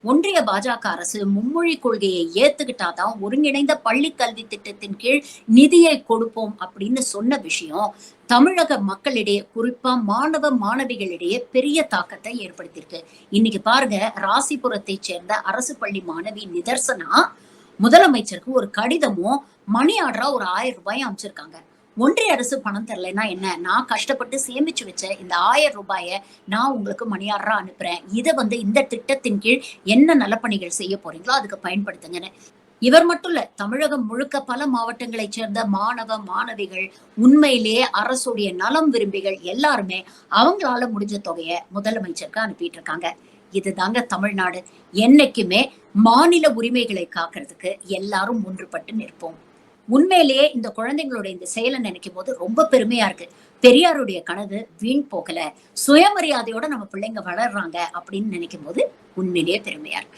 ஒன்றிய பாஜக அரசு மும்மொழி கொள்கையை ஏத்துக்கிட்டாதான் ஒருங்கிணைந்த பள்ளி கல்வி திட்டத்தின் கீழ் நிதியை கொடுப்போம் அப்படின்னு சொன்ன விஷயம் தமிழக மக்களிடையே, குறிப்பா மாணவ மாணவிகளிடையே பெரிய தாக்கத்தை ஏற்படுத்தியிருக்கு. இன்னைக்கு பாருங்க, ராசிபுரத்தை சேர்ந்த அரசு பள்ளி மாணவி நிதர்சனா முதலமைச்சருக்கு ஒரு கடிதமும் மணி ஆர்டரா ஒரு ரூபாய் அமைச்சிருக்காங்க. ஒன்றிய அரசு பணம் தரலைன்னா என்ன? நான் கஷ்டப்பட்டு சேமிச்சு வச்ச இந்த ரூபாய நான் உங்களுக்கு மணி ஆர்டரா அனுப்புறேன். இத இந்த திட்டத்தின் கீழ் என்ன நலப்பணிகள் செய்ய போறீங்களோ அதுக்கு பயன்படுத்துங்கன்னு. இவர் மட்டும் இல்ல, தமிழகம் முழுக்க பல மாவட்டங்களைச் சேர்ந்த மாணவ மாணவிகள், உண்மையிலேயே அரசுடைய நலம் விரும்பிகள் எல்லாருமே அவங்களால முடிஞ்ச தொகைய முதலமைச்சருக்கு அனுப்பிட்டு இருக்காங்க. இதுதாங்க தமிழ்நாடு. என்னைக்குமே மாநில உரிமைகளை காக்கிறதுக்கு எல்லாரும் ஒன்றுபட்டு நிற்போம். உண்மையிலேயே இந்த குழந்தைங்களோட இந்த செயலை நினைக்கும் போது ரொம்ப பெருமையா இருக்கு. பெரியாருடைய கனவு வீண் போகல. சுயமரியாதையோட நம்ம பிள்ளைங்க வளர்றாங்க அப்படின்னு நினைக்கும் போது உண்மையிலேயே பெருமையா இருக்கு.